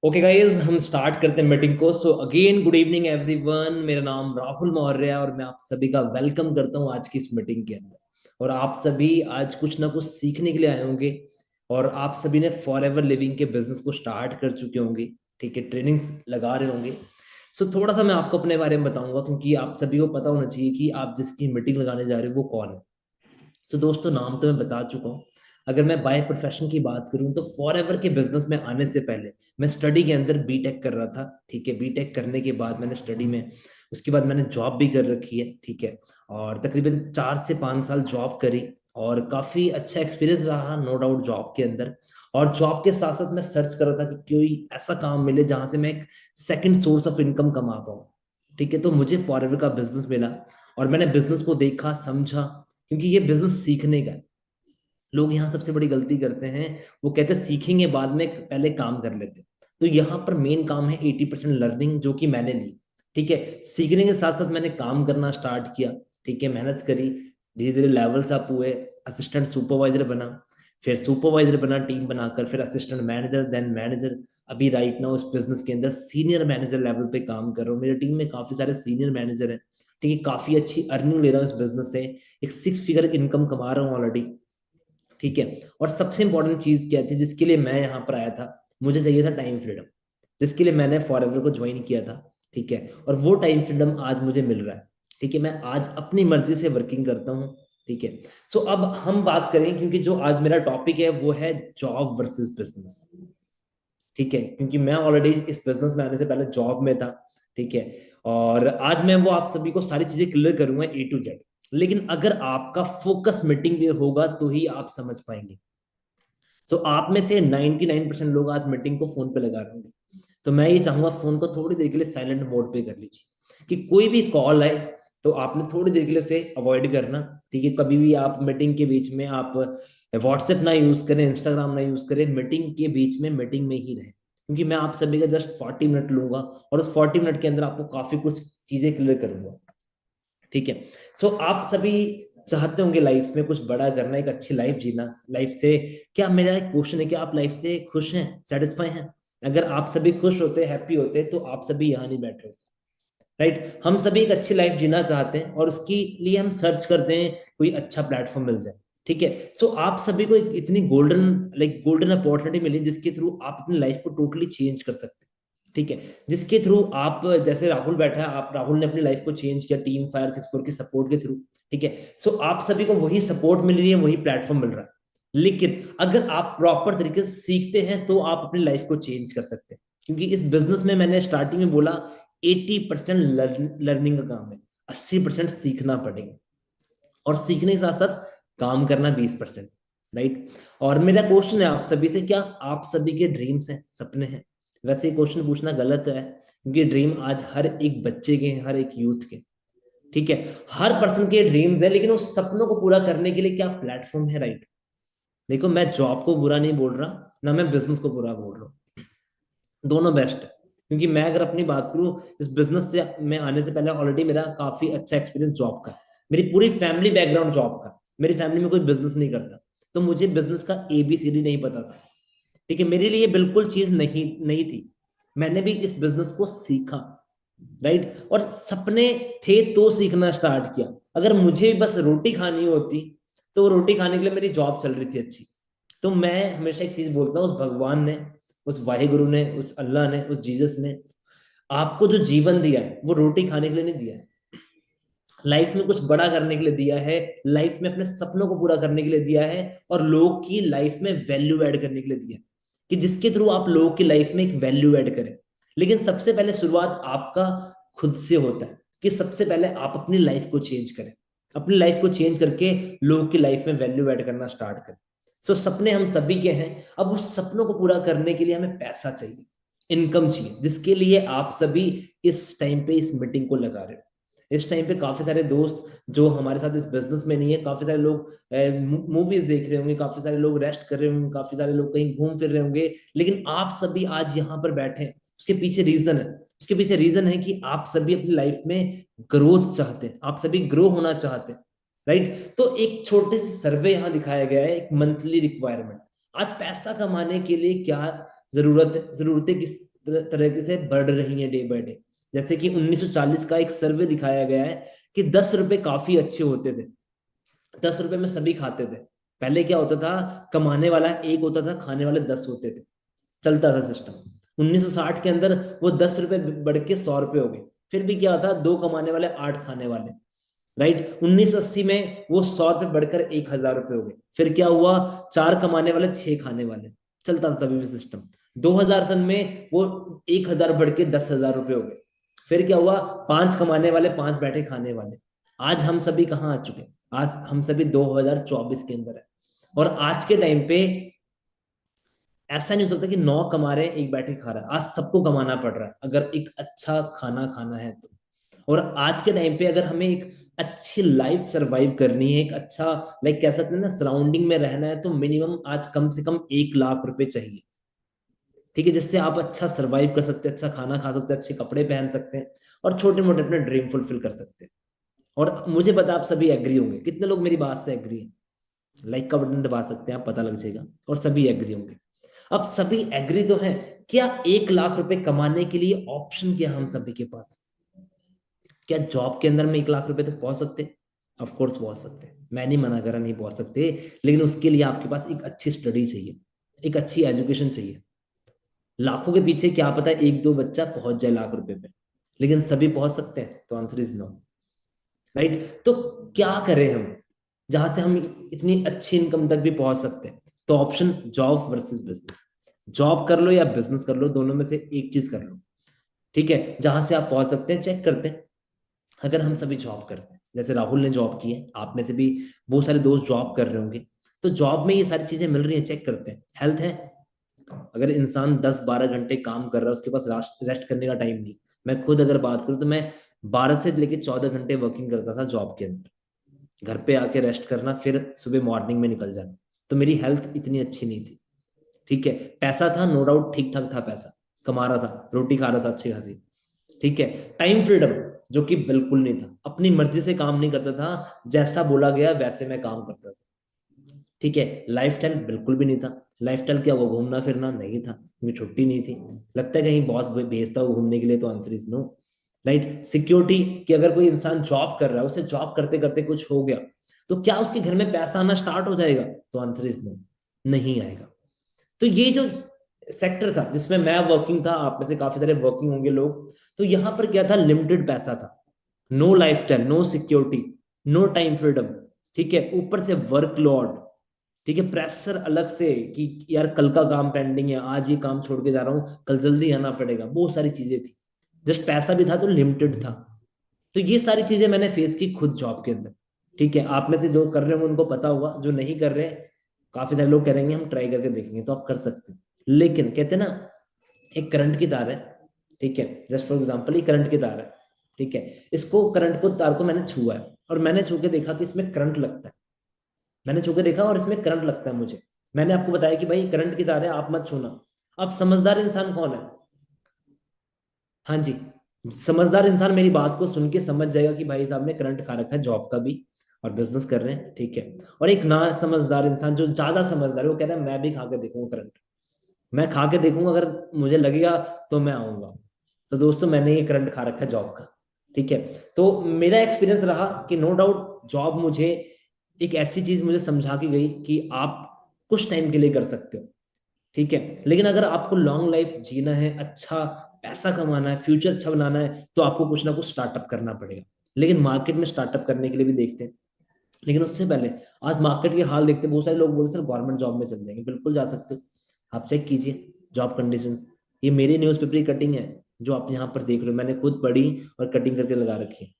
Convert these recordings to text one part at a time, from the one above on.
Okay guys, हम start करते हैं मीटिंग को। So again good evening everyone. मेरा नाम राहुल मौर्य है और मैं आप सभी का वेलकम करता हूं आज की इस मीटिंग के अंदर। और आप सभी आज कुछ ना कुछ सीखने के लिए आए होंगे और आप सभी ने फॉर एवर लिविंग के बिजनेस को स्टार्ट कर चुके होंगे। ठीक है, ट्रेनिंग्स लगा रहे होंगे। सो थोड़ा सा मैं आपको अपने बारे में बताऊंगा क्योंकि आप सभी को पता होना चाहिए कि आप जिसकी मीटिंग लगाने जा रहे हो वो कौन है। सो दोस्तों, नाम तो मैं बता चुका हूँ। अगर मैं बाय प्रोफेशन की बात करूं तो फॉर एवर के बिजनेस में आने से पहले मैं स्टडी के अंदर बीटेक कर रहा था। ठीक है, बीटेक करने के बाद मैंने स्टडी में उसके बाद मैंने जॉब भी कर रखी है। ठीक है, और तकरीबन 4 से 5 साल जॉब करी और काफी अच्छा एक्सपीरियंस रहा, नो डाउट, जॉब के अंदर। और जॉब के साथ साथ मैं सर्च कर रहा था कि कोई ऐसा काम मिले जहां से मैं एक सेकंड सोर्स ऑफ इनकम कमा पाऊँ। ठीक है, तो मुझे फॉर एवर का बिजनेस मिला और मैंने बिजनेस को देखा, समझा, क्योंकि ये बिजनेस सीखने का है। लोग यहाँ सबसे बड़ी गलती करते हैं, वो कहते हैं सीखेंगे बाद में, पहले काम कर लेते हैं। तो यहाँ पर मेन काम है 80% लर्निंग, जो कि मैंने ली। ठीक है, सीखने के साथ साथ मैंने काम करना स्टार्ट किया। ठीक है, मेहनत करी, धीरे धीरे लेवल्स अप हुए, असिस्टेंट सुपरवाइजर बना, फिर सुपरवाइजर बना टीम बनाकर, फिर असिस्टेंट मैनेजर, देन मैनेजर। अभी राइट नाउ इस बिजनेस के अंदर सीनियर मैनेजर लेवल पे काम कर रहा हूँ। मेरी टीम में काफी सारे सीनियर मैनेजर हैं। ठीक है, काफी अच्छी अर्निंग ले रहा हूँ इस बिजनेस से, एक 6 फिगर इनकम कमा रहा हूँ ऑलरेडी। ठीक है, और सबसे इंपॉर्टेंट चीज क्या थी जिसके लिए मैं यहाँ पर आया था? मुझे चाहिए था टाइम फ्रीडम, जिसके लिए मैंने फॉरएवर को ज्वाइन किया था। ठीक है, और वो टाइम फ्रीडम आज मुझे मिल रहा है। ठीक है, मैं आज अपनी मर्जी से वर्किंग करता हूँ। ठीक है, सो अब हम बात करें, क्योंकि जो आज मेरा टॉपिक है वो है जॉब वर्सेस बिजनेस। ठीक है, क्योंकि मैं ऑलरेडी इस बिजनेस में आने से पहले जॉब में था। ठीक है, और आज मैं वो आप सभी को सारी चीजें क्लियर करूंगा A to Z। लेकिन अगर आपका फोकस मीटिंग में होगा तो ही आप समझ पाएंगे। सो आप में से 99% लोग आज मीटिंग को फोन पे लगा रहे होंगे। तो मैं ये चाहूंगा फोन को थोड़ी देर के लिए साइलेंट मोड पे कर लीजिए, कि कोई भी कॉल आए तो आपने थोड़ी देर के लिए उसे अवॉइड करना। ठीक है, कभी भी आप मीटिंग के बीच में आप व्हाट्सएप ना यूज करें, इंस्टाग्राम ना यूज करें, मीटिंग के बीच में मीटिंग में ही रहें, क्योंकि मैं आप सभी का जस्ट 40 मिनट लूंगा और उस 40 मिनट के अंदर आपको काफी कुछ चीजें क्लियर करूंगा। ठीक है, सो आप सभी चाहते होंगे लाइफ में कुछ बड़ा करना, एक अच्छी लाइफ जीना। लाइफ से क्या, मेरा एक क्वेश्चन है कि आप लाइफ से खुश हैं, सेटिस्फाई हैं? अगर आप सभी खुश होते, हैप्पी होते, तो आप सभी यहाँ नहीं बैठे होते। राइट, हम सभी एक अच्छी लाइफ जीना चाहते हैं और उसके लिए हम सर्च करते हैं कोई अच्छा प्लेटफॉर्म मिल जाए। ठीक है, सो आप सभी को एक इतनी गोल्डन अपॉर्चुनिटी मिली जिसके थ्रू आप अपनी लाइफ को टोटली चेंज कर सकते हैं। ठीक है, जिसके थ्रू आप, जैसे राहुल बैठा है, आप राहुल ने अपनी लाइफ को चेंज किया टीम फायर 64 के सपोर्ट के थ्रू। ठीक है, सो आप सभी को वही सपोर्ट मिल रही है, वही प्लेटफॉर्म मिल रहा है। लेकिन अगर आप प्रॉपर तरीके से सीखते हैं तो आप अपनी लाइफ को चेंज कर सकते हैं, क्योंकि इस बिजनेस में मैंने स्टार्टिंग में बोला 80% लर्निंग का काम है, 80% सीखना पड़ेगा, और सीखने के साथ साथ काम करना 20%। राइट, और मेरा क्वेश्चन है आप सभी से, क्या आप सभी के ड्रीम्स हैं, सपने हैं? वैसे क्वेश्चन पूछना गलत है, क्योंकि ड्रीम आज हर एक बच्चे के हैं, हर एक यूथ के। ठीक है, हर पर्सन के ड्रीम्स है, लेकिन उस सपनों को पूरा करने के लिए क्या प्लेटफॉर्म है? राइट, देखो, मैं जॉब को बुरा नहीं बोल रहा, ना मैं बिजनेस को बुरा बोल रहा हूँ, दोनों बेस्ट है। क्योंकि मैं अगर अपनी बात करूं, इस बिजनेस से मैं आने से पहले ऑलरेडी मेरा काफी अच्छा एक्सपीरियंस जॉब का, मेरी पूरी फैमिली बैकग्राउंड जॉब का, मेरी फैमिली में कोई बिजनेस नहीं करता, तो मुझे बिजनेस का ABCD नहीं पता था। ठीक है, मेरे लिए बिल्कुल चीज नहीं नहीं थी। मैंने भी इस बिजनेस को सीखा। राइट, और सपने थे तो सीखना स्टार्ट किया। अगर मुझे बस रोटी खानी होती तो रोटी खाने के लिए मेरी जॉब चल रही थी अच्छी। तो मैं हमेशा एक चीज बोलता हूँ, उस भगवान ने, उस वाहिगुरु ने, उस अल्लाह ने, उस जीसस ने आपको जो जीवन दिया है वो रोटी खाने के लिए नहीं दिया है, लाइफ में कुछ बड़ा करने के लिए दिया है, लाइफ में अपने सपनों को पूरा करने के लिए दिया है, और लोग की लाइफ में वैल्यू ऐड करने के लिए दिया है, कि जिसके थ्रू आप लोगों की लाइफ में एक वैल्यू ऐड करें। लेकिन सबसे पहले शुरुआत आपका खुद से होता है, कि सबसे पहले आप अपनी लाइफ को चेंज करें, अपनी लाइफ को चेंज करके लोगों की लाइफ में वैल्यू ऐड करना स्टार्ट करें। सो सपने हम सभी के हैं। अब उस सपनों को पूरा करने के लिए हमें पैसा चाहिए, इनकम चाहिए, जिसके लिए आप सभी इस टाइम पे इस मीटिंग को लगा रहे हो। इस टाइम पे काफी सारे दोस्त जो हमारे साथ इस बिजनेस में नहीं है, काफी सारे लोग मूवीज देख रहे होंगे, काफी सारे लोग रेस्ट कर रहे होंगे, काफी सारे लोग कहीं घूम फिर रहे होंगे, लेकिन आप सभी आज यहाँ पर बैठे हैं, उसके पीछे रीजन है। उसके पीछे रीजन है कि आप सभी अपनी लाइफ में ग्रोथ चाहते हैं, आप सभी ग्रो होना चाहते हैं। राइट, तो एक छोटे से सर्वे यहाँ दिखाया गया है, एक मंथली रिक्वायरमेंट। आज पैसा कमाने के लिए क्या जरूरतें तरीके से बढ़ रही हैं डे बाय डे। जैसे कि 1940 का एक सर्वे दिखाया गया है कि 10 रुपए काफी अच्छे होते थे, 10 रुपए में सभी खाते थे। पहले क्या होता था, कमाने वाला एक होता था, खाने वाले 10 होते थे, चलता था सिस्टम। 1960 के अंदर वो 10 रुपए बढ़ के 100 रुपए हो गए। फिर भी क्या था, दो कमाने वाले 8 खाने वाले, राइट। 1980 में वो 100 रुपए बढ़कर 1000 रुपए हो गए। फिर क्या हुआ, चार कमाने वाले 6 खाने वाले, चलता था तभी भी सिस्टम। 2000 सन में वो 1000 बढ़ के 10,000 रुपए हो गए। फिर क्या हुआ, पांच कमाने वाले 5 बैठे खाने वाले। आज हम सभी कहाँ आ चुके हैं, आज हम सभी 2024 के अंदर है। और आज के टाइम पे ऐसा नहीं हो सकता कि 9 कमा रहे हैं एक बैठे खा रहा है, आज सबको कमाना पड़ रहा है अगर एक अच्छा खाना खाना है तो। और आज के टाइम पे अगर हमें एक अच्छी लाइफ सरवाइव करनी है, एक अच्छा लाइक कह सकते हैं ना सराउंडिंग में रहना है, तो मिनिमम आज कम से कम 1 लाख रुपए चाहिए। ठीक है, जिससे आप अच्छा सरवाइव कर सकते हैं, अच्छा खाना खा सकते हैं, अच्छे कपड़े पहन सकते हैं और छोटे मोटे अपने ड्रीम फुलफिल कर सकते हैं। और मुझे पता आप सभी एग्री होंगे, कितने लोग मेरी बात से एग्री हैं? लाइक का बटन दबा सकते हैं आप, पता लग जाएगा। और सभी एग्री होंगे। अब सभी एग्री तो हैं, क्या 1 लाख रुपए कमाने के लिए ऑप्शन क्या है हम सभी के पास? क्या जॉब के अंदर में 1 लाख रुपए तक पहुंच सकते हैं? ऑफ कोर्स पहुंच सकते हैं, मैं नहीं मना कर रहा नहीं पहुंच सकते, लेकिन उसके लिए आपके पास एक अच्छी स्टडी चाहिए, एक अच्छी एजुकेशन चाहिए। लाखों के पीछे क्या पता है एक दो बच्चा पहुंच जाए लाख रुपए पे, लेकिन सभी पहुंच सकते हैं? तो आंसर इज नो, राइट। तो क्या करें हम जहां से हम इतनी अच्छी इनकम तक भी पहुंच सकते हैं? तो option job versus business, job कर लो या बिजनेस कर लो, दोनों में से एक चीज कर लो। ठीक है, जहां से आप पहुंच सकते हैं चेक करते हैं। अगर हम सभी जॉब करते हैं, जैसे राहुल ने जॉब की है, आप में से भी बहुत सारे दोस्त जॉब कर रहे होंगे, तो जॉब में ये सारी चीजें मिल रही हैं, चेक करते हैं। हेल्थ है, अगर इंसान 10-12 घंटे काम कर रहा है, उसके पास रेस्ट करने का टाइम नहीं। मैं खुद अगर बात करूं तो मैं 12 से लेकर 14 घंटे वर्किंग करता था जॉब के अंदर, घर पे आके रेस्ट करना, फिर सुबह मॉर्निंग में निकल जाना। तो मेरी हेल्थ इतनी अच्छी नहीं थी। ठीक है, पैसा था नो डाउट, ठीक ठाक था पैसा, कमा रहा था, रोटी खा रहा था अच्छी खासी। ठीक है, टाइम फ्रीडम जो कि बिल्कुल नहीं था, अपनी मर्जी से काम नहीं करता था, जैसा बोला गया वैसे मैं काम करता था। ठीक है, लाइफ स्टाइल बिल्कुल भी नहीं था। लाइफ स्टाइल क्या, वो घूमना फिरना नहीं था क्योंकि छुट्टी नहीं थी। लगता है कहीं बॉस भेजता हो घूमने के लिए, तो answer is no, right. Security कि अगर कोई इंसान जॉब कर रहा है, उसे जॉब करते करते कुछ हो गया, तो क्या उसके घर में पैसा आना स्टार्ट हो जाएगा? तो आंसर इज नो, नहीं आएगा। तो ये जो सेक्टर था जिसमें मैं वर्किंग था, आप में से काफी सारे वर्किंग होंगे लोग, तो यहाँ पर क्या था, लिमिटेड पैसा था, no lifestyle, no security, no time freedom. ठीक है, ऊपर से वर्कलोड, ठीक है, प्रेशर अलग से कि यार कल का काम पेंडिंग है, आज ये काम छोड़ के जा रहा हूँ, कल जल्दी आना पड़ेगा, बहुत सारी चीजें थी। जस्ट पैसा भी था तो लिमिटेड था। तो ये सारी चीजें मैंने फेस की खुद जॉब के अंदर। ठीक है, आप में से जो कर रहे होंगे उनको पता होगा, जो नहीं कर रहे, काफी सारे लोग करेंगे हम ट्राई करके देखेंगे, तो आप कर सकते हो। लेकिन कहते हैं ना, एक करंट की तार है, ठीक है, जस्ट फॉर एग्जांपल ये करंट की तार है। ठीक है, इसको करंट को तार को मैंने छुआ है और मैंने छू के देखा कि इसमें करंट लगता है। मैंने छू के देखा और इसमें करंट लगता है मुझे। मैंने आपको बताया कि भाई करंट की तार है, आप मत छूना। अब समझदार इंसान कौन है? हाँ जी, समझदार इंसान मेरी बात को सुन के समझ जाएगा कि भाई साहब ने करंट खा रखा है जॉब का भी और बिजनेस कर रहे हैं। ठीक है, और एक ना समझदार इंसान जो ज्यादा समझदार है, वो कह रहा है मैं भी खा के देखूंगा करंट, मैं खा के देखूंगा, अगर मुझे लगेगा तो मैं आऊंगा। तो दोस्तों मैंने ये करंट खा रखा है जॉब का। ठीक है, तो मेरा एक्सपीरियंस रहा कि नो डाउट जॉब मुझे एक ऐसी चीज मुझे समझा के गई कि आप कुछ टाइम के लिए कर सकते हो। ठीक है, लेकिन अगर आपको लॉन्ग लाइफ जीना है, अच्छा पैसा कमाना है, फ्यूचर अच्छा बनाना है, तो आपको कुछ ना कुछ स्टार्टअप करना पड़ेगा। लेकिन मार्केट में स्टार्टअप करने के लिए भी देखते हैं, लेकिन उससे पहले आज मार्केट के हाल देखते हैं। बहुत सारे लोग बोलते हैं सर गवर्नमेंट जॉब में चल जाएंगे, बिल्कुल जा सकते हो। आप चेक कीजिए जॉब कंडीशन। ये मेरी न्यूज़पेपर की कटिंग है जो आप यहाँ पर देख रहे हो, मैंने खुद पढ़ी और कटिंग करके लगा रखी है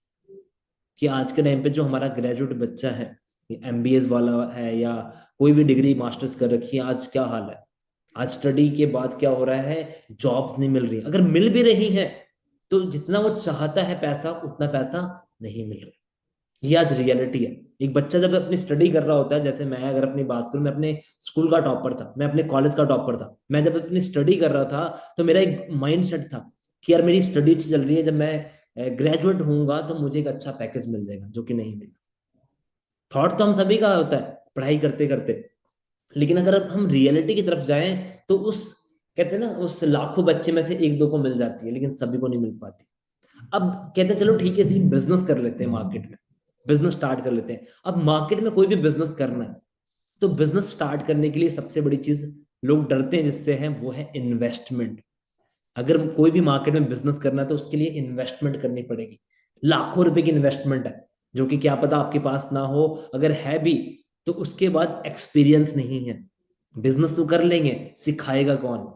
कि आज के टाइम पे जो हमारा ग्रेजुएट बच्चा है, एमबीएस वाला है या कोई भी डिग्री मास्टर्स कर रखी है, आज क्या हाल है। आज स्टडी के बाद क्या हो रहा है, जॉब्स नहीं मिल रही, अगर मिल भी रही है तो जितना वो चाहता है पैसा, उतना पैसा नहीं मिल रहा। ये आज रियलिटी है। एक बच्चा जब अपनी स्टडी कर रहा होता है, जैसे मैं अगर अपनी बात करूं, मैं अपने स्कूल का टॉपर था, मैं अपने कॉलेज का टॉपर था, मैं जब अपनी स्टडी कर रहा था तो मेरा एक माइंड सेट था कि यार मेरी स्टडी चल रही है, जब मैं ग्रेजुएट होऊंगा तो मुझे एक अच्छा पैकेज मिल जाएगा, जो कि नहीं मिला। थॉट तो हम सभी का होता है पढ़ाई करते करते, लेकिन अगर अब हम रियलिटी की तरफ जाएं तो उस कहते हैं ना, उस लाखों बच्चे में से एक दो को मिल जाती है, लेकिन सभी को नहीं मिल पाती। अब कहते हैं चलो ठीक है, इसी बिजनेस कर लेते हैं, मार्केट में बिजनेस स्टार्ट कर लेते हैं। अब मार्केट में कोई भी बिजनेस करना है, तो बिजनेस स्टार्ट करने के लिए सबसे बड़ी चीज लोग डरते हैं जिससे है, वो है इन्वेस्टमेंट। अगर कोई भी मार्केट में बिजनेस करना है तो उसके लिए इन्वेस्टमेंट करनी पड़ेगी। लाखों रुपए की इन्वेस्टमेंट है, जो कि क्या पता आपके पास ना हो, अगर है भी तो उसके बाद एक्सपीरियंस नहीं है। बिजनेस तो कर लेंगे, सिखाएगा कौन?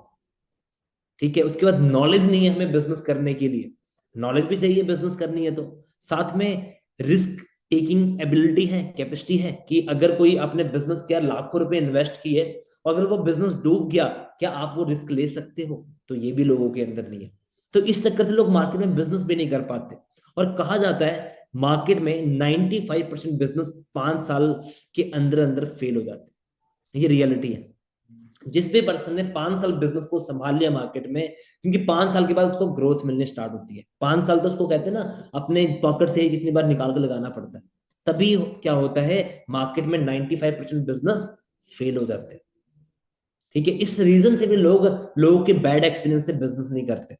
ठीक है, उसके बाद नॉलेज नहीं है हमें बिजनेस करने के लिए। नॉलेज भी चाहिए बिजनेस करनी है तो। साथ में रिस्क टेकिंग एबिलिटी है, कैपेसिटी है, कि अगर कोई आपने बिजनेस किया, लाखों रुपए इन्वेस्ट किए, और अगर वो बिजनेस डूब गया, क्या आप वो रिस्क ले सकते हो? तो ये भी लोगों के अंदर नहीं है। तो इस चक्कर से लोग मार्केट में बिजनेस भी नहीं कर पाते। और कहा जाता है मार्केट में 95% बिजनेस 5 साल के अंदर अंदर फेल हो जाते हैं। ये रियलिटी है। जिस भी पर्सन ने 5 साल बिजनेस को संभाल लिया मार्केट में, क्योंकि 5 साल के बाद उसको ग्रोथ मिलने स्टार्ट होती है। 5 साल तो उसको कहते हैं ना, अपने पॉकेट से ही कितनी बार निकाल के लगाना पड़ता है। तभी क्या होता है, मार्केट में 95% बिजनेस फेल हो जाते हैं। ठीक है, इस रीजन से भी लोगों के बैड एक्सपीरियंस से बिजनेस नहीं करते।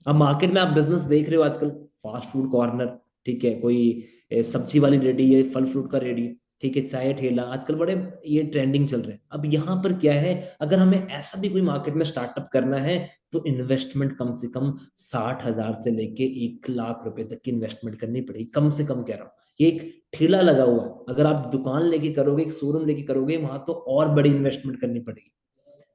अब मार्केट में आप बिजनेस देख रहे हो आजकल, फास्ट फूड कॉर्नर, ठीक है, कोई सब्जी वाली रेडी है, फल फ्रूट का रेडी, ठीक है, चाय ठेला, आजकल बड़े ये ट्रेंडिंग चल रहे हैं। अब यहाँ पर क्या है, अगर हमें ऐसा भी कोई मार्केट में स्टार्टअप करना है, तो इन्वेस्टमेंट कम से कम 60,000 से लेके 1 लाख रुपए तक की इन्वेस्टमेंट करनी पड़ेगी, कम से कम कह रहा हूँ। ये एक ठेला लगा हुआ है, अगर आप दुकान लेके करोगे, एक शोरूम लेके करोगे, वहां तो और बड़ी इन्वेस्टमेंट करनी पड़ेगी।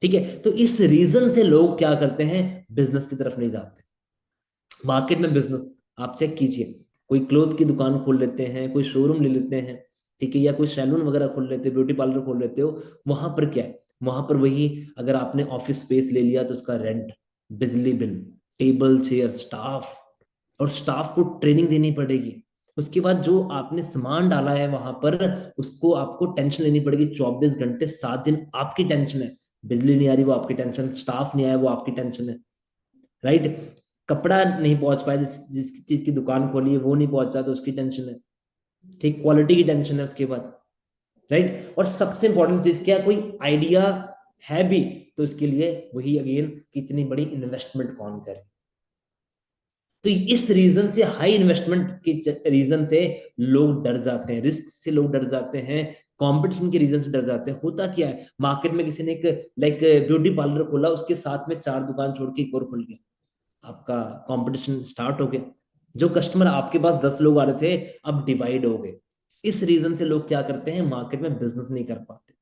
ठीक है, तो इस रीजन से लोग क्या करते हैं, बिजनेस की तरफ नहीं जाते। मार्केट में बिजनेस आप चेक कीजिए, कोई क्लोथ की दुकान खोल लेते हैं, कोई शोरूम ले लेते हैं, ठीक है, या कोई सैलून वगैरह खोल लेते हो, ब्यूटी पार्लर खोल लेते हो, वहां पर क्या है, वहां पर वही, अगर आपने ऑफिस स्पेस ले लिया तो उसका रेंट, बिजली बिल, टेबल चेयर, स्टाफ, और स्टाफ को ट्रेनिंग देनी पड़ेगी। उसके बाद जो आपने सामान डाला है वहां पर, उसको आपको टेंशन लेनी पड़ेगी 24 घंटे 7 दिन, आपकी टेंशन है। बिजली नहीं आ रही वो आपकी टेंशन, स्टाफ नहीं आया वो आपकी टेंशन है। राइट, कपड़ा नहीं पहुंच पाया, जिस चीज की दुकान खोली है वो नहीं पहुंचा तो उसकी टेंशन है। ठीक, क्वालिटी की टेंशन है उसके बाद। राइट, और सबसे इंपॉर्टेंट चीज क्या, कोई आइडिया है भी तो इसके लिए वही अगेन, कितनी बड़ी इन्वेस्टमेंट कौन करे। तो इस रीजन से, हाई इन्वेस्टमेंट के रीजन से लोग डर जाते हैं, रिस्क से लोग डर जाते हैं, कंपटीशन के रीजन से डर जाते हैं। होता क्या है, मार्केट में किसी ने एक लाइक ब्यूटी पार्लर खोला, उसके साथ में 4 दुकान छोड़ के एक और खुल गया, आपका कंपटीशन स्टार्ट हो गया। जो कस्टमर आपके पास 10 लोग आ रहे थे, अब डिवाइड हो गए। इस रीजन से लोग क्या करते हैं, मार्केट में बिजनेस नहीं कर पाते।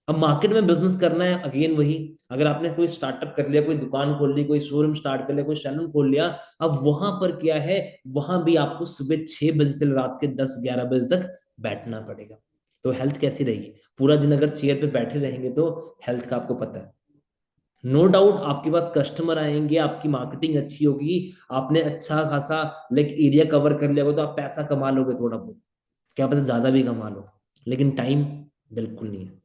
अब मार्केट में बिजनेस करना है, अगेन वही, अगर आपने कोई स्टार्टअप कर लिया, कोई दुकान खोल ली, कोई शोरूम स्टार्ट कर लिया, कोई सैलून खोल लिया, अब वहां पर क्या है, वहां भी आपको सुबह 6 बजे से रात के 10-11 बजे तक बैठना पड़ेगा। तो हेल्थ कैसी रहेगी? पूरा दिन अगर चेयर पे बैठे रहेंगे तो हेल्थ का आपको पता है। नो डाउट आपके पास कस्टमर आएंगे, आपकी मार्केटिंग अच्छी होगी, आपने अच्छा खासा लाइक एरिया कवर कर लिया होगा, तो आप पैसा कमा लोगे थोड़ा बहुत, क्या पता ज्यादा भी कमा लो, लेकिन टाइम बिल्कुल नहीं है।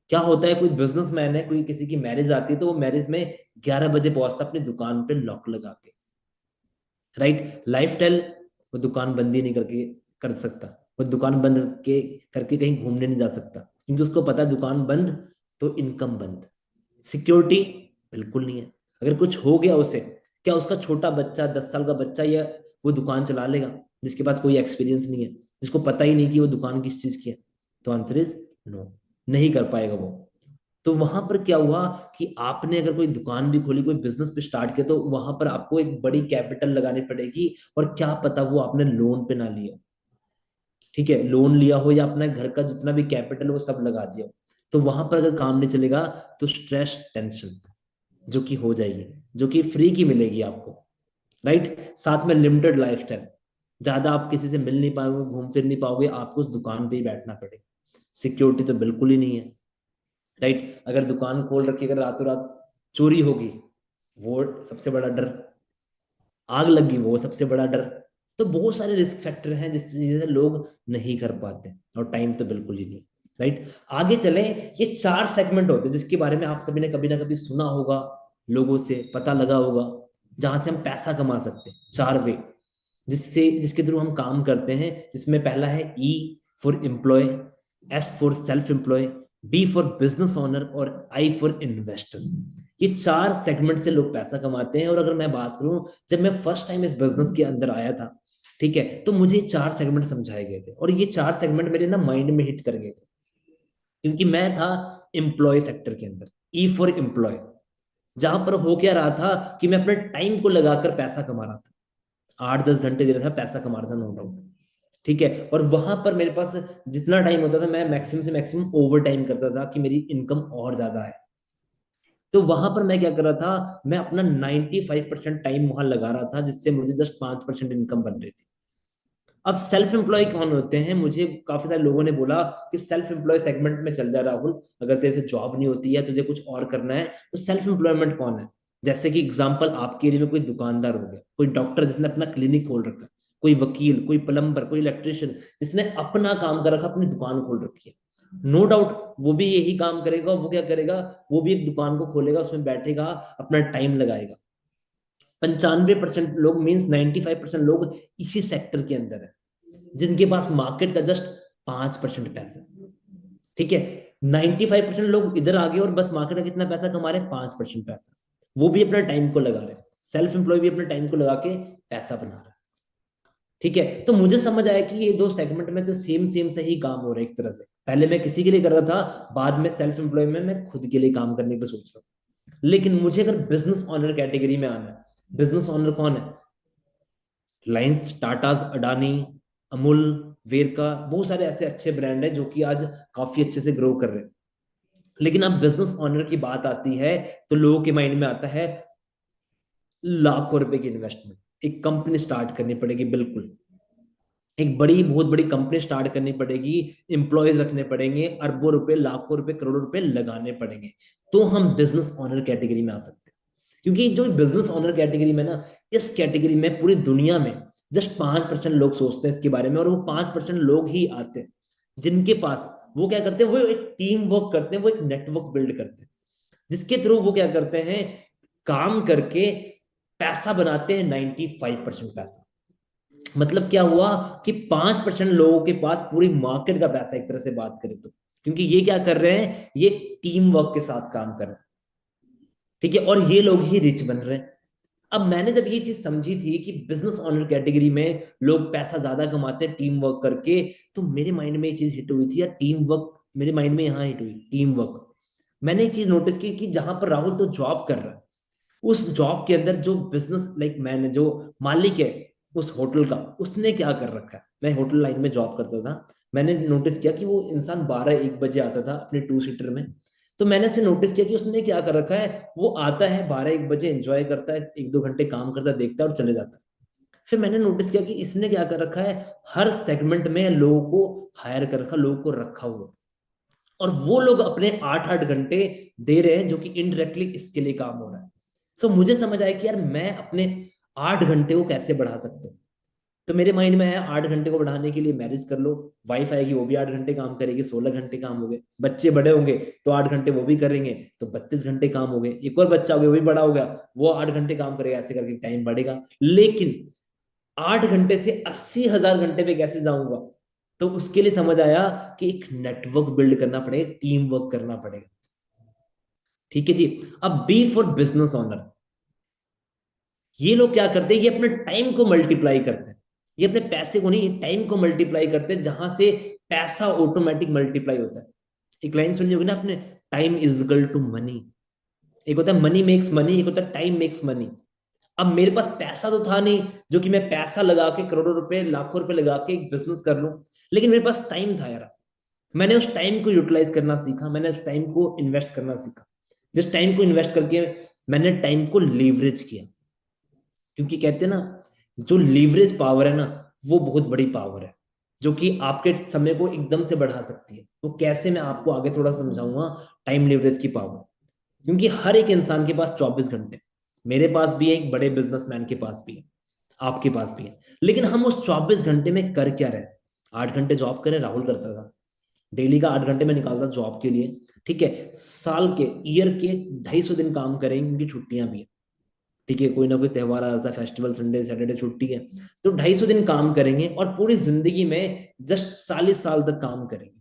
क्या होता है, कोई बिजनेसमैन है, कोई किसी की मैरिज आती है, तो वो मैरिज में 11 बजे पहुंचता अपनी दुकान पे लॉक लगा के। राइट, लाइफ स्टाइल, वो दुकान बंद ही नहीं करके कर सकता, वो दुकान बंद के करके कहीं घूमने नहीं जा सकता, क्योंकि उसको पता है दुकान बंद तो इनकम बंद, सिक्योरिटी बिल्कुल नहीं है। अगर कुछ हो गया उसे, क्या उसका छोटा बच्चा, 10 साल का बच्चा, या वो दुकान चला लेगा, जिसके पास कोई एक्सपीरियंस नहीं है, जिसको पता ही नहीं कि वो दुकान किस चीज की है? तो आंसर इज नो, नहीं कर पाएगा वो। तो वहां पर क्या हुआ, कि आपने अगर कोई दुकान भी खोली, कोई बिजनेस भी स्टार्ट किया, तो वहां पर आपको एक बड़ी कैपिटल लगानी पड़ेगी, और क्या पता वो आपने लोन पे ना लिया। ठीक है, लोन लिया हो, या अपना घर का जितना भी कैपिटल वो सब लगा दिया हो, तो वहां पर अगर काम नहीं चलेगा, तो स्ट्रेस, टेंशन, जो कि हो जाएगी, जो कि फ्री की मिलेगी आपको। राइट, साथ में लिमिटेड लाइफस्टाइल, ज्यादा आप किसी से मिल नहीं पाओगे, घूम फिर नहीं पाओगे, आपको उस दुकान पे ही बैठना पड़ेगा। सिक्योरिटी तो बिल्कुल ही नहीं है। राइट, अगर दुकान खोल रखी, अगर रातों रात चोरी होगी, वो सबसे बड़ा डर, आग लगी, वो सबसे बड़ा डर। तो बहुत सारे रिस्क फैक्टर हैं जिस चीज से लोग नहीं कर पाते, और टाइम तो बिल्कुल ही नहीं। राइट, आगे चलें। ये 4 सेगमेंट होते हैं जिसके बारे में आप सभी ने कभी ना कभी सुना होगा, लोगों से पता लगा होगा, जहां से हम पैसा कमा सकते हैं। 4 वे, जिसके थ्रू हम काम करते हैं, जिसमें पहला है E for employ, S for self employ, B for business owner और आई फॉर इन्वेस्टर। ये चार सेगमेंट से लोग पैसा कमाते हैं। और अगर मैं बात करूं, जब मैं फर्स्ट टाइम इस बिजनेस के अंदर आया था, ठीक है, तो मुझे चार सेगमेंट समझाए गए थे और ये चार सेगमेंट मेरे ना माइंड में हिट कर गए थे, क्योंकि मैं था एम्प्लॉय सेक्टर के अंदर, ई फॉर एम्प्लॉय। जहां पर हो क्या रहा था कि मैं अपने टाइम को लगाकर पैसा कमा रहा था, 8-10 घंटे दे रहा था, पैसा कमा रहा था, नो डाउट, ठीक है। और वहां पर मेरे पास जितना टाइम होता था, मैं मैक्सिमम से मैक्सिमम ओवर टाइम करता था कि मेरी इनकम और ज्यादा है। तो वहां पर मैं क्या कर रहा था, मैं अपना 95% टाइम वहां लगा रहा था, जिससे मुझे जस्ट 5% इनकम बन रही थी। अब सेल्फ एम्प्लॉय कौन होते हैं? मुझे काफी सारे लोगों ने बोला कि सेल्फ एम्प्लॉय सेगमेंट में चल जा राहुल, अगर तेरे से जॉब नहीं होती है, तुझे कुछ और करना है, तो सेल्फ एम्प्लॉयमेंट कौन है? जैसे कि एग्जांपल आपके एरिया में कोई दुकानदार हो गया, कोई डॉक्टर जिसने अपना क्लिनिक खोल रखा है, कोई वकील, कोई प्लम्बर, कोई इलेक्ट्रिशियन जिसने अपना काम कर रखा, अपनी दुकान खोल रखी है। नो डाउट वो भी यही काम करेगा। वो क्या करेगा? वो भी एक दुकान को खोलेगा, उसमें बैठेगा, अपना टाइम लगाएगा। 95% लोग, मीन्स 95% लोग इसी सेक्टर के अंदर है, जिनके पास मार्केट का जस्ट 5% पैसा है, ठीक है। 95% लोग इधर आ गए और बस मार्केट का कितना पैसा कमा रहे हैं? 5% पैसा। वो भी अपना टाइम को लगा रहे हैं, सेल्फ एम्प्लॉय भी अपने टाइम को लगा के पैसा बना रहा है, ठीक है। तो मुझे समझ आया कि ये दो सेगमेंट में तो सेम सेम से ही काम हो रहा है एक तरह से। पहले मैं किसी के लिए कर रहा था, बाद में सेल्फ एम्प्लॉय में मैं खुद के लिए काम करने की सोच रहा हूँ। लेकिन मुझे अगर बिजनेस ऑनर कैटेगरी में आना है, बिजनेस ऑनर कौन है? रिलायंस, टाटाज, अडानी, अमूल, वेरका, बहुत सारे ऐसे अच्छे ब्रांड हैं जो कि आज काफी अच्छे से ग्रो कर रहे हैं। लेकिन अब बिजनेस ऑनर की बात आती है, तो लोगों के माइंड में आता है लाखों रुपए की इन्वेस्टमेंट, एक कंपनी स्टार्ट करनी पड़ेगी, बिल्कुल एक बड़ी, बहुत बड़ी कंपनी स्टार्ट करनी पड़ेगी, एम्प्लॉयज रखने पड़ेंगे, अरबों रुपए, लाखों रुपए, करोड़ों रुपए लगाने पड़ेंगे, तो हम बिजनेस ऑनर कैटेगरी में आ सकते हैं। क्योंकि जो बिजनेस ऑनर कैटेगरी में ना, इस कैटेगरी में पूरी दुनिया में जस्ट 5% लोग सोचते हैं इसके बारे में, और वो 5% लोग ही आते हैं जिनके पास, वो क्या करते हैं, वो एक टीम वर्क करते हैं, वो एक नेटवर्क बिल्ड करते हैं, जिसके थ्रू वो क्या करते हैं, काम करके पैसा बनाते हैं, 95% पैसा। मतलब क्या हुआ कि 5% लोगों के पास पूरी मार्केट का पैसा, एक तरह से बात करें तो, क्योंकि ये क्या कर रहे हैं, ये टीम वर्क के साथ काम कर रहे हैं, ठीक है, और ये लोग ही रिच बन रहे हैं। अब मैंने जब ये चीज समझी थी कि बिजनेस ओनर कैटेगरी में लोग पैसा ज्यादा कमाते हैं टीम वर्क करके, तो मेरे माइंड में ये चीज हिट हुई थी यार, टीम वर्क मेरे माइंड में यहाँ हिट हुई, टीम वर्क। मैंने एक चीज नोटिस की कि जहां पर राहुल तो जॉब कर रहा है, उस जॉब के अंदर जो बिजनेस लाइक मैन, जो मालिक है उस होटल का, उसने क्या कर रखा है। मैं होटल लाइन में जॉब करता था, मैंने नोटिस किया कि वो इंसान 12-1 बजे आता था अपने 2 सीटर में। तो मैंने से नोटिस किया कि उसने क्या कर रखा है, वो आता है 12-1 बजे, एंजॉय करता है, 1-2 घंटे काम करता है, देखता है और चले जाता है। फिर मैंने नोटिस किया कि इसने क्या कर रखा है, हर सेगमेंट में लोगों को हायर कर रखा, लोगों को रखा हुआ, और वो लोग अपने 8-8 घंटे दे रहे हैं, जो कि इनडायरेक्टली इसके लिए काम हो रहा है। सो मुझे समझ आया कि यार मैं अपने 8 घंटे को कैसे बढ़ा सकता हूँ। तो मेरे माइंड में आया, 8 घंटे को बढ़ाने के लिए मैरिज कर लो, वाइफ आएगी वो भी 8 घंटे काम करेगी, 16 घंटे काम हो गए। बच्चे बड़े होंगे तो 8 घंटे वो भी करेंगे, तो 32 घंटे काम हो गए। एक और बच्चा हो गया, वो भी बड़ा हो गया, वो 8 घंटे काम करेगा, ऐसे करके टाइम बढ़ेगा। लेकिन 8 घंटे से 80,000 घंटे पे कैसे जाऊंगा? तो उसके लिए समझ आया कि एक नेटवर्क बिल्ड करना पड़ेगा, टीम वर्क करना पड़ेगा, ठीक है जी। अब बी फॉर बिजनेस ओनर, ये लोग क्या करते हैं, ये अपने टाइम को मल्टीप्लाई करते हैं, ये अपने पैसे को नहीं, ये टाइम को मल्टीप्लाई करते हैं, जहां से पैसा ऑटोमेटिक मल्टीप्लाई होता है। एक लाइन सुनी होगी ना आपने, time is equal to money. एक होता है मनी मेक्स मनी, एक होता है टाइम मेक्स मनी। अब मेरे पास पैसा तो था नहीं, जो कि मैं पैसा लगा के करोड़ों रुपए, लाखों रुपए लगा के एक बिजनेस कर लूं, लेकिन मेरे पास टाइम था यार। मैंने उस टाइम को यूटिलाइज करना सीखा, मैंने उस टाइम को इन्वेस्ट करना सीखा। जिस टाइम को इन्वेस्ट करके मैंने टाइम को लीवरेज किया, क्योंकि कहते हैं ना, जो लीवरेज पावर है ना, वो बहुत बड़ी पावर है, जो कि आपके समय को एकदम से बढ़ा सकती है। तो कैसे, मैं आपको आगे थोड़ा समझाऊंगा टाइम लीवरेज की पावर। क्योंकि हर एक इंसान के पास 24 घंटे, मेरे पास भी है, एक बड़े बिजनेसमैन के पास भी है, आपके पास भी है। लेकिन हम उस 24 घंटे में कर क्या रहे? 8 घंटे जॉब करें, राहुल करता था, डेली का 8 घंटे में निकालता जॉब के लिए, ठीक है। साल के, ईयर के 250 दिन काम करेंगे, उनकी छुट्टियां भी है, ठीक है, कोई ना कोई त्योहार आ जाता है, फेस्टिवल, संडे सैटरडे छुट्टी है, तो 250 दिन काम करेंगे और पूरी जिंदगी में जस्ट 40 साल तक काम करेंगे।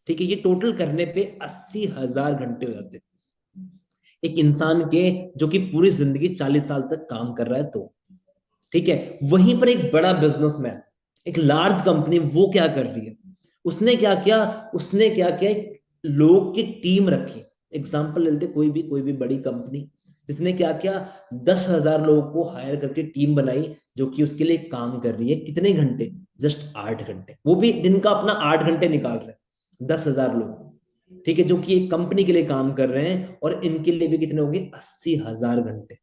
ठीक है, ये टोटल करने पे 80,000 घंटे हो जाते हैं एक इंसान के, जो कि पूरी जिंदगी 40 साल तक काम कर रहा है। तो ठीक है, वहीं पर एक बड़ा बिजनेसमैन, एक लार्ज कंपनी, वो क्या कर रही है, उसने क्या किया, एक लोग की टीम रखी। एग्जाम्पल ले लेते, कोई भी बड़ी कंपनी, जिसने क्या किया, 10,000 लोगों को हायर करके टीम बनाई, जो कि उसके लिए काम कर रही है। कितने घंटे? जस्ट 8 घंटे। वो भी दिन का अपना 8 घंटे निकाल रहे हैं 10,000 लोग। ठीक है, जो कि एक कंपनी के लिए काम कर रहे हैं, और इनके लिए भी कितने होंगे? 80,000 घंटे।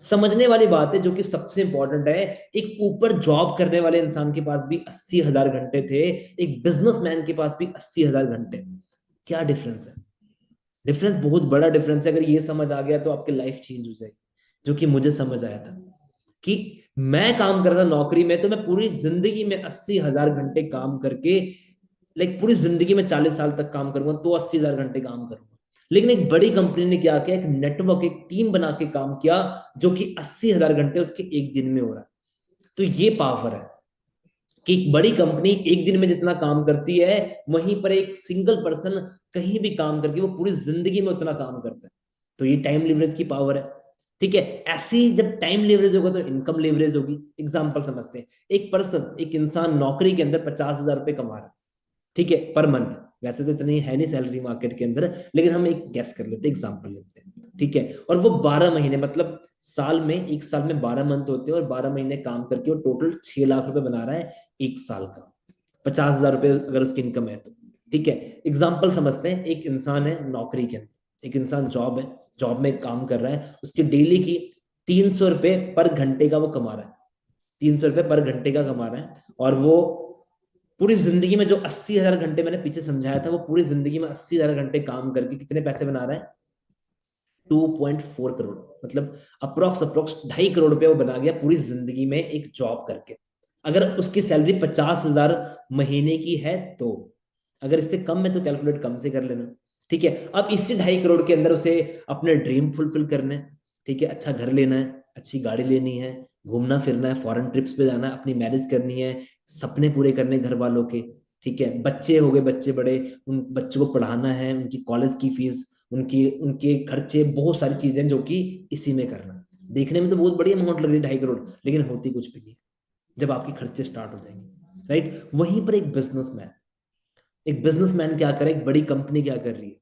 समझने वाली बात है, जो कि सबसे इंपॉर्टेंट है, एक ऊपर जॉब करने वाले इंसान के पास भी 80,000 घंटे थे, एक बिजनेसमैन के पास भी 80,000 घंटे। क्या डिफरेंस है? डिफरेंस बहुत बड़ा डिफरेंस है। अगर ये समझ आ गया तो आपकी लाइफ चेंज हो जाएगी, जो कि मुझे समझ आया था कि मैं काम करता था नौकरी में, तो मैं पूरी जिंदगी में 80,000 घंटे काम करके, लाइक पूरी जिंदगी में 40 साल तक काम करूंगा तो 80,000 घंटे काम करूंगा। लेकिन एक बड़ी कंपनी ने क्या किया, एक नेटवर्क, एक टीम बना के काम किया, जो कि 80,000 घंटे उसके एक दिन में हो रहा है। तो ये पावर है कि एक बड़ी कंपनी एक दिन में जितना काम करती है, वहीं पर एक सिंगल पर्सन कहीं भी काम करके वो पूरी जिंदगी में उतना काम करता है। तो ये टाइम लिवरेज की पावर है। ठीक है, ऐसी जब टाइम लिवरेज होगा तो इनकम लिवरेज होगी। एग्जांपल समझते हैं, एक पर्सन, एक इंसान नौकरी के अंदर 50,000 रुपए कमा रहा है, ठीक है, पर मंथ। वैसे तो इतनी है नहीं सैलरी मार्केट के अंदर, लेकिन हम एक गैस कर लेते हैं, एग्जांपल लेते हैं, ठीक है। और वो 12 महीने, मतलब साल में, एक साल में 12 मंथ होते हैं, और 12 महीने काम करके वो टोटल 6 लाख रुपए बना रहा है एक साल का। 50,000 रुपए अगर उसकी इनकम है तो। ठीक है, एग्जाम्पल समझते हैं, एक इंसान है नौकरी के अंदर, एक इंसान जॉब में काम कर रहा है, उसकी डेली की 300 रुपए पर घंटे का वो कमा रहा है। 300 रुपए पर घंटे का कमा रहा है, और वो पूरी जिंदगी में जो 80,000 घंटे मैंने पीछे समझाया था, वो पूरी जिंदगी में 80,000 घंटे काम करके कितने पैसे बना रहा है? 2.4 करोड़। मतलब अप्रोक्स 2.5 करोड़ रुपए वो बना गया पूरी जिंदगी में एक जॉब करके। अगर उसकी सैलरी 50,000 महीने की है तो। अगर इससे कम है तो कैलकुलेट कम से कर लेना। ठीक है, अब इसी 2.5 करोड़ के अंदर उसे अपने ड्रीम फुलफिल करने हैं। ठीक है, अच्छा घर लेना है, अच्छी गाड़ी लेनी है, घूमना फिरना है, फॉरेन ट्रिप्स पे जाना है, अपनी मैरिज करनी है, सपने पूरे करने घर वालों के। ठीक है, बच्चे हो गए, बच्चे बड़े, उन बच्चों को पढ़ाना है, उनकी कॉलेज की फीस, उनकी उनके खर्चे, बहुत सारी चीजें जो कि इसी में करना। देखने में तो बहुत बड़ी अमाउंट लग रही है 2.5 करोड़, लेकिन होती कुछ भी नहीं जब आपके खर्चे स्टार्ट हो जाएंगे। राइट, वहीं पर एक बिजनेसमैन क्या करे, एक बड़ी कंपनी क्या कर रही है,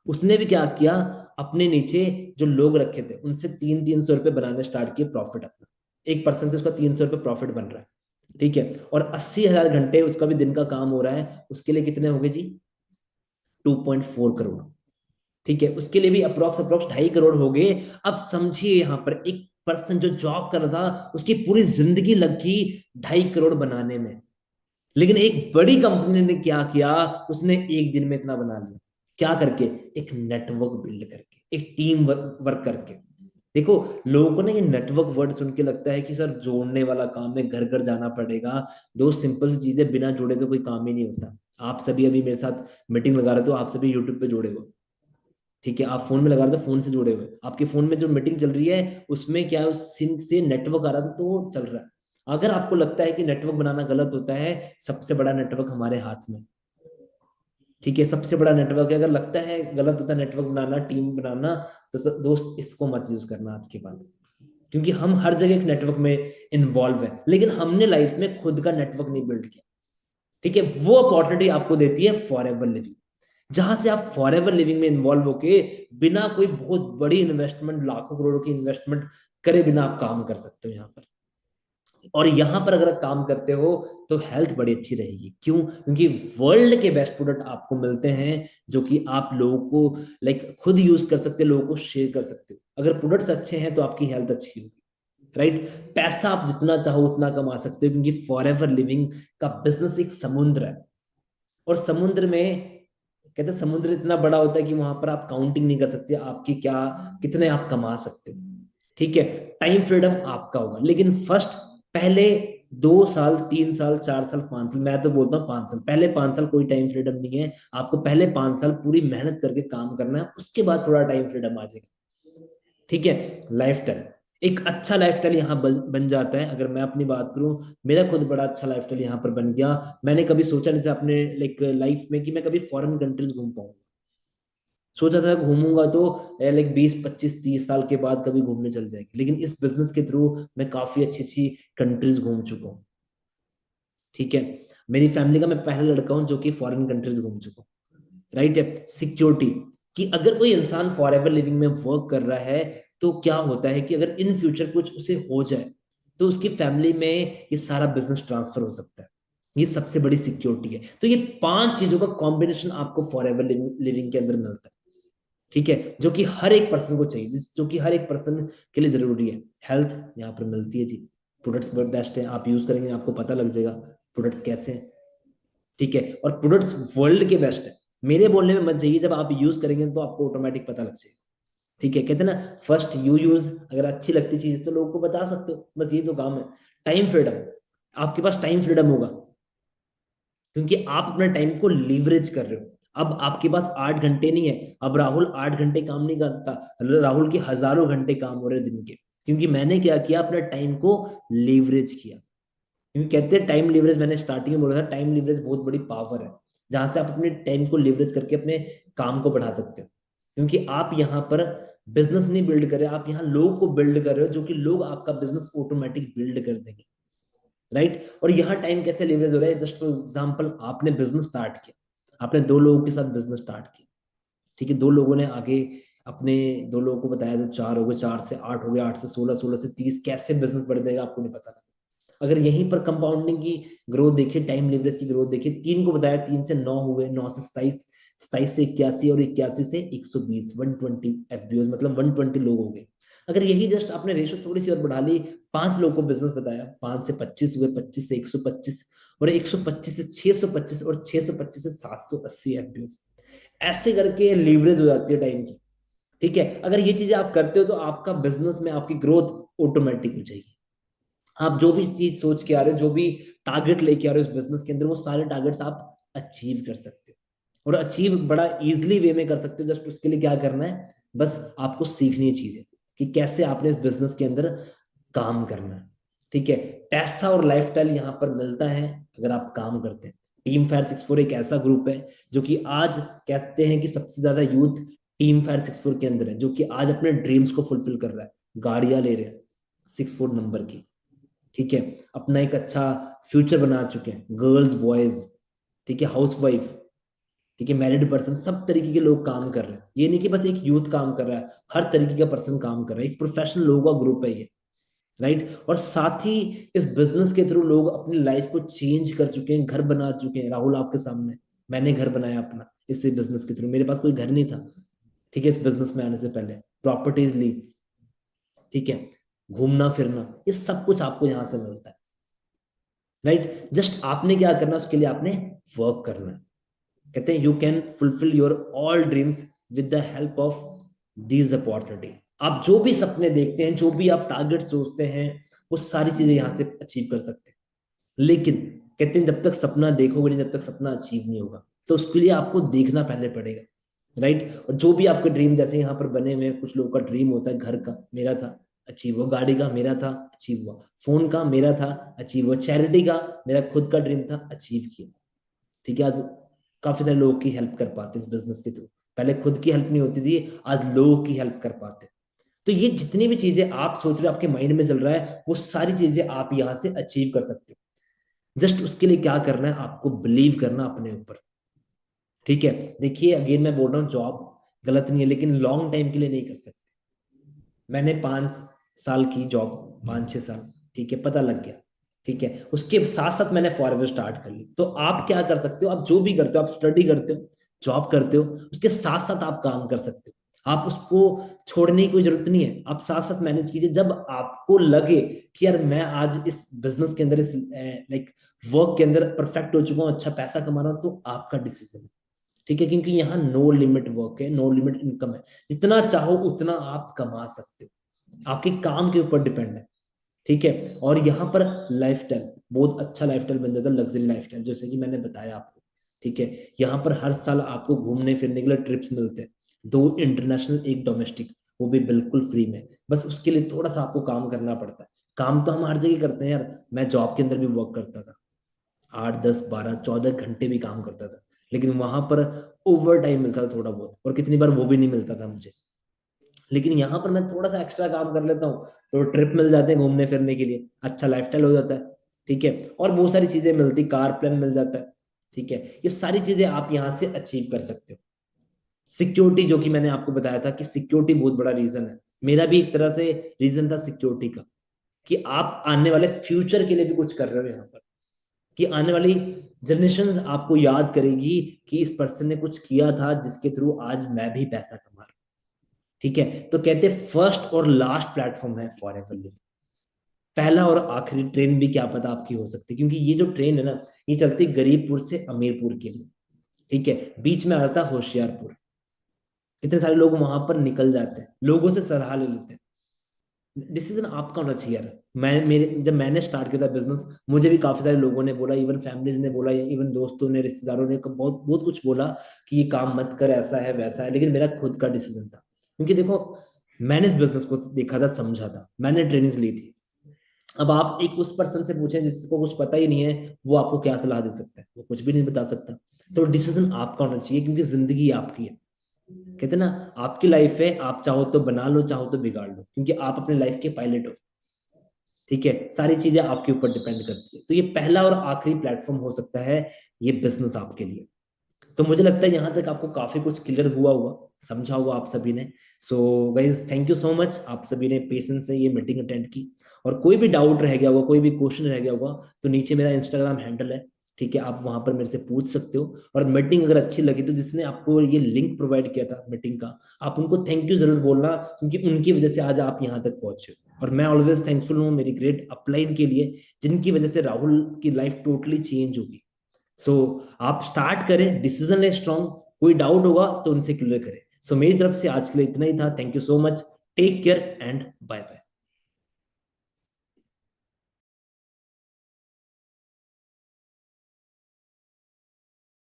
उसने भी क्या किया, अपने नीचे जो लोग रखे थे उनसे 300-300 रुपए बनाने स्टार्ट किए प्रॉफिट अपना। एक पर्सन से उसका 300 रुपए प्रॉफिट बन रहा है। ठीक है, और 80,000 घंटे उसका भी दिन का काम हो रहा है, उसके लिए कितने हो गए जी? 2.4 करोड़। ठीक है, उसके लिए भी अप्रोक्स 2.5 करोड़ हो गए। अब समझिए, यहाँ पर एक पर्सन जो जॉब कर रहा था, उसकी पूरी जिंदगी लग गई 2.5 करोड़ बनाने में। लेकिन एक बड़ी कंपनी ने क्या किया, उसने एक दिन में इतना बना लिया। क्या करके? एक नेटवर्क बिल्ड करके, एक टीम वर्क करके। देखो, लोगों को ना ये नेटवर्क वर्ड सुन के लगता है कि सर जोड़ने वाला काम है, घर घर जाना पड़ेगा। दो सिंपल सी चीजें, बिना जुड़े तो कोई काम ही नहीं होता। आप सभी अभी मेरे साथ मीटिंग लगा रहे हो तो आप सभी यूट्यूब पे जुड़े हो। ठीक है, आप फोन में लगा रहे थे, फोन से जुड़े हुए, आपके फोन में जो मीटिंग चल रही है उसमें क्या है, उस सिंक से नेटवर्क आ रहा था तो वो चल रहा है। अगर आपको लगता है कि नेटवर्क बनाना गलत होता है, सबसे बड़ा नेटवर्क हमारे हाथ में। ठीक है, सबसे बड़ा नेटवर्क है। अगर लगता है गलत होता है नेटवर्क बनाना, टीम बनाना, तो दोस्त इसको मत यूज करना आज के बाद। क्योंकि हम हर जगह एक नेटवर्क में इन्वॉल्व है, लेकिन हमने लाइफ में खुद का नेटवर्क नहीं बिल्ड किया। ठीक है, वो अपॉर्चुनिटी आपको देती है फॉर एवर लिविंग, जहां से आप फॉर एवर लिविंग में इन्वॉल्व होके बिना कोई बहुत बड़ी इन्वेस्टमेंट, लाखों करोड़ों की इन्वेस्टमेंट करे बिना आप काम कर सकते हो यहाँ पर। और यहां पर अगर आप काम करते हो तो हेल्थ बड़ी अच्छी रहेगी। क्यों? क्योंकि वर्ल्ड के बेस्ट प्रोडक्ट आपको मिलते हैं, जो कि आप लोगों को, लाइक, खुद यूज कर सकते हो, लोगों को शेयर कर सकते हो। अगर प्रोडक्ट्स अच्छे हैं तो आपकी हेल्थ अच्छी होगी। राइट, पैसा आप जितना चाहो उतना कमा सकते हो, क्योंकि फॉर एवर लिविंग का बिजनेस एक समुद्र है। और समुद्र में, कहते हैं, समुद्र इतना बड़ा होता है कि वहां पर आप काउंटिंग नहीं कर सकते आपकी क्या, कितने आप कमा सकते हो। ठीक है, टाइम फ्रीडम आपका होगा, लेकिन फर्स्ट, पहले 2 साल, 3 साल, 4 साल, 5 साल, मैं तो बोलता हूँ 5 साल, पहले 5 साल कोई टाइम फ्रीडम नहीं है आपको। पहले 5 साल पूरी मेहनत करके काम करना है, उसके बाद थोड़ा टाइम फ्रीडम आ जाएगा। ठीक है, लाइफ टाइम एक अच्छा लाइफस्टाइल यहाँ बन जाता है। अगर मैं अपनी बात करूं, मेरा खुद बड़ा अच्छा लाइफस्टाइल यहाँ पर बन गया। मैंने कभी सोचा नहीं था अपने लाइक लाइफ में कि मैं कभी फॉरेन कंट्रीज घूम पाऊंगा। सोचा था घूमूंगा तो लाइक 20 25 30 साल के बाद कभी घूमने चल जाएंगे, लेकिन इस बिजनेस के थ्रू मैं काफी अच्छी अच्छी कंट्रीज घूम चुका हूँ। ठीक है, मेरी फैमिली का मैं पहला लड़का हूँ जो कि फॉरेन कंट्रीज घूम चुका हूँ। राइट है, सिक्योरिटी, कि अगर कोई इंसान फॉर एवर लिविंग में वर्क कर रहा है तो क्या होता है कि अगर इन फ्यूचर कुछ उसे हो जाए तो उसकी फैमिली में ये सारा बिजनेस ट्रांसफर हो सकता है। ये सबसे बड़ी सिक्योरिटी है। तो ये 5 चीजों का कॉम्बिनेशन आपको फॉर एवर लिविंग के अंदर मिलता है। ठीक है, जो कि हर एक पर्सन को चाहिए, जो कि हर एक पर्सन के लिए जरूरी है। हेल्थ यहाँ पर मिलती है जी। प्रोडक्ट्स बेस्ट है, आप यूज करेंगे आपको पता लग जाएगा प्रोडक्ट्स कैसे हैं। ठीक है, और प्रोडक्ट्स वर्ल्ड के बेस्ट है। मेरे बोलने में मत जाइए, जब आप यूज करेंगे तो आपको ऑटोमेटिक पता लग जाएगा। ठीक है, कहते हैं ना फर्स्ट यू यूज, अगर अच्छी लगती चीज तो लोगों को बता सकते हो, बस ये तो काम है। टाइम फ्रीडम, आपके पास टाइम फ्रीडम होगा क्योंकि आप अपने टाइम को लीवरेज कर रहे हो। अब आपके पास 8 घंटे नहीं है, अब राहुल 8 घंटे काम नहीं करता, राहुल के हजारों घंटे काम हो रहे हैं दिन के, क्योंकि मैंने क्या किया, अपने टाइम को लीवरेज किया। क्योंकि कहते हैं टाइम लीवरेज, मैंने स्टार्टिंग में बोला था टाइम लीवरेज बहुत बड़ी पावर है, जहां से आप अपने टाइम को लीवरेज करके अपने काम को बढ़ा सकते हो। क्योंकि आप यहाँ पर बिजनेस नहीं बिल्ड कर रहे, आप यहाँ लोग को बिल्ड कर रहे हो, जो कि लोग आपका बिजनेस ऑटोमेटिक बिल्ड कर देंगे। राइट, और यहाँ टाइम कैसे लीवरेज हो रहा है, जस्ट फॉर एग्जाम्पल आपने बिजनेस स्टार्ट किया, आपने 2 लोगों के साथ बिजनेस स्टार्ट किया। ठीक है, 2 लोगों ने आगे अपने 2 लोगों को बताया तो 4 हो गए, 4 से 8 हो गए, 8 से 16, 16 से 30, कैसे बिजनेस बढ़ जाएगा आपको नहीं पता। अगर यहीं पर कंपाउंडिंग की ग्रोथ देखिए, टाइम लीवरेज की ग्रोथ देखिए, 3 को बताया, 3 से 9 हुए, 9 से 27, 27 से 81, और 81 से 120, 120 FBOs, मतलब 120 लोग हो गए। अगर यही जस्ट आपने रेशो थोड़ी सी और बढ़ा ली, 5 लोग को बिजनेस बताया, 5 से 25 हुए, 25 से 125, और 125 से 625, और 625 से 780 FBOs, ऐसे करके लीवरेज हो जाती है टाइम की। ठीक है, अगर ये चीजें आप करते हो तो आपका बिजनेस में आपकी ग्रोथ ऑटोमेटिक हो जाएगी। आप जो भी चीज सोच के आ रहे हो, जो भी टारगेट लेके आ रहे हो इस बिजनेस के अंदर, वो सारे टारगेट्स आप अचीव कर सकते हो, और अचीव बड़ा इजीली वे में कर सकते हो। जस्ट उसके लिए क्या करना है, बस आपको सीखनी है चीजें कि कैसे आपने इस बिजनेस के अंदर काम करना है। ठीक है, पैसा और लाइफस्टाइल यहाँ पर मिलता है अगर आप काम करते हैं। टीम फायर 64 एक ऐसा ग्रुप है जो कि आज कहते हैं कि सबसे ज्यादा यूथ टीम फायर 64 के अंदर है, जो कि आज अपने ड्रीम्स को फुलफिल कर रहा है, गाड़ियां ले रहे हैं 64 नंबर की। ठीक है, अपना एक अच्छा फ्यूचर बना चुके हैं, गर्ल्स बॉयज, ठीक है, हाउस वाइफ, ठीक है, मैरिड पर्सन, सब तरीके के लोग काम कर रहे हैं। ये नहीं कि बस एक यूथ काम कर रहा है, हर तरीके का पर्सन काम कर रहा है, एक प्रोफेशनल लोगों का ग्रुप है ये। राइट, और साथ ही इस बिजनेस के थ्रू लोग अपनी लाइफ को चेंज कर चुके हैं, घर बना चुके हैं। राहुल आपके सामने, मैंने घर बनाया अपना इस बिजनेस के थ्रू, मेरे पास कोई घर नहीं था। ठीक है, इस बिजनेस में आने से पहले प्रॉपर्टीज ली। ठीक है, घूमना फिरना, ये सब कुछ आपको यहाँ से मिलता है। राइट, जस्ट आपने क्या करना है, उसके लिए आपने वर्क करना है। कहते हैं you can fulfil your all dreams with the help of these opportunity. आप जो भी सपने देखते हैं, जो भी आप टारगेट सोचते हैं, वो सारी चीजें यहाँ से अचीव कर सकते हैं। लेकिन कहते हैं जब तक सपना देखोगे नहीं, जब तक सपना अचीव नहीं होगा, तो उसके लिए आपको देखना पहले पड़ेगा। राइट, और जो भी आपके ड्रीम, जैसे यहाँ पर बने हुए हैं, कुछ लोगों का ड्रीम होता है घर का, मेरा था अचीव हुआ, गाड़ी का मेरा था अचीव हुआ, फोन का मेरा था अचीव हुआ, चैरिटी का मेरा खुद का ड्रीम था अचीव किया। ठीक है, आज काफी सारे लोगों की हेल्प कर पाते इस बिजनेस के थ्रू। पहले खुद की हेल्प नहीं होती थी, आज लोगों की हेल्प कर पाते। तो ये जितनी भी चीजें आप सोच रहे हो, आपके माइंड में चल रहा है, वो सारी चीजें आप यहाँ से अचीव कर सकते हो। जस्ट उसके लिए क्या करना है, आपको बिलीव करना अपने ऊपर। ठीक है, देखिए अगेन मैं बोल रहा हूँ, जॉब गलत नहीं है, लेकिन लॉन्ग टाइम के लिए नहीं कर सकते। मैंने 5 साल की जॉब, 5 6 साल, ठीक है, पता लग गया। ठीक है, उसके साथ साथ मैंने फॉरएवर स्टार्ट कर ली। तो आप क्या कर सकते हो, आप जो भी करते हो, आप स्टडी करते हो, जॉब करते हो, उसके साथ साथ आप काम कर सकते हो। आप उसको छोड़ने की कोई जरूरत नहीं है, आप साथ साथ मैनेज कीजिए। जब आपको लगे कि यार मैं आज इस बिजनेस के अंदर, इस लाइक वर्क के अंदर परफेक्ट हो चुका हूँ, अच्छा पैसा कमा रहा हूँ, तो आपका डिसीजन है। ठीक है, क्योंकि यहाँ नो लिमिट वर्क है, नो लिमिट इनकम है, जितना चाहो उतना आप कमा सकते हो, आपके काम के ऊपर डिपेंड है। ठीक है, और यहाँ पर लाइफस्टाइल बहुत अच्छा लाइफस्टाइल बन जाता है, लग्जरी लाइफस्टाइल, जैसे कि मैंने बताया आपको। ठीक है, यहाँ पर हर साल आपको घूमने फिरने के लिए ट्रिप्स मिलते हैं, 2 इंटरनेशनल 1 डोमेस्टिक, वो भी बिल्कुल फ्री में। बस उसके लिए थोड़ा सा आपको काम करना पड़ता है। काम तो हम हर जगह करते हैं यार, मैं जॉब के अंदर भी वर्क करता था, 8 10 12 14 घंटे भी काम करता था, लेकिन वहां पर ओवर टाइम मिलता था थोड़ा बहुत, और कितनी बार वो भी नहीं मिलता था मुझे। लेकिन यहाँ पर मैं थोड़ा सा एक्स्ट्रा काम कर लेता हूँ तो ट्रिप मिल जाते हैं घूमने फिरने के लिए, अच्छा लाइफस्टाइल हो जाता है। ठीक है, और बहुत सारी चीजें मिलती, कार प्लान मिल जाता है। ठीक है, ये सारी चीजें आप यहाँ से अचीव कर सकते हो। सिक्योरिटी, जो कि मैंने आपको बताया था कि सिक्योरिटी बहुत बड़ा रीजन है, मेरा भी एक तरह से रीजन था सिक्योरिटी का, कि आप आने वाले फ्यूचर के लिए भी कुछ कर रहे हो यहाँ पर, कि आने वाली जनरेशन आपको याद करेगी कि इस पर्सन ने कुछ किया था जिसके थ्रू आज मैं भी पैसा कमा रहा हूं। ठीक है, तो कहते हैं फर्स्ट और लास्ट प्लेटफॉर्म है फॉर एवर लिविंग। पहला और आखिरी ट्रेन भी क्या पता आपकी हो सकती है, क्योंकि ये जो ट्रेन है ना, ये चलती गरीबपुर से अमीरपुर के लिए। ठीक है, बीच में आता है होशियारपुर। इतने सारे लोग वहां पर निकल जाते हैं, लोगों से सलाह ले लेते हैं। डिसीजन आपका होना चाहिए यार। जब मैंने स्टार्ट किया था बिजनेस, मुझे भी काफी सारे लोगों ने बोला, इवन फैमिलीज ने बोला, इवन दोस्तों ने, रिश्तेदारों ने बहुत बहुत कुछ बोला कि ये काम मत कर, ऐसा है वैसा है, लेकिन मेरा खुद का डिसीजन था। क्योंकि देखो, मैंने इस बिजनेस को देखा था, समझा था, मैंने ट्रेनिंग ली थी। अब आप एक उस पर्सन से पूछें जिसको कुछ पता ही नहीं है, वो आपको क्या सलाह दे सकता है? वो कुछ भी नहीं बता सकता। तो डिसीजन आपका होना चाहिए, क्योंकि जिंदगी आपकी है। कहते हैं ना, आपकी लाइफ है, आप चाहो तो बना लो, चाहो तो बिगाड़ लो, क्योंकि आप अपने लाइफ के पायलट हो। ठीक है, सारी चीजें आपके ऊपर डिपेंड करती है। तो ये पहला और आखिरी प्लेटफॉर्म हो सकता है, ये बिजनेस आपके लिए। तो मुझे लगता है यहाँ तक आपको काफी कुछ क्लियर हुआ हुआ, समझा हुआ आप सभी ने। So guys, thank you so much, आप सभी ने पेशेंस से ये मीटिंग अटेंड की। और कोई भी डाउट रह गया होगा, कोई भी क्वेश्चन रह गया होगा, तो नीचे मेरा इंस्टाग्राम हैंडल है। ठीक है, आप वहां पर मेरे से पूछ सकते हो। और मीटिंग अगर अच्छी लगी तो जिसने आपको ये लिंक प्रोवाइड किया था मीटिंग का, आप उनको थैंक यू जरूर बोलना, क्योंकि उनकी वजह से आज आप यहाँ तक पहुंचे। और मैं ऑलवेज थैंकफुल हूँ मेरी ग्रेट अपलाइन के लिए, जिनकी वजह से राहुल की लाइफ टोटली चेंज होगी। सो आप स्टार्ट करें, डिसीजन ले स्ट्रॉन्ग, कोई डाउट होगा तो उनसे क्लियर करें। सो मेरी तरफ से आज के लिए इतना ही था। Thank you so much, take care and bye bye.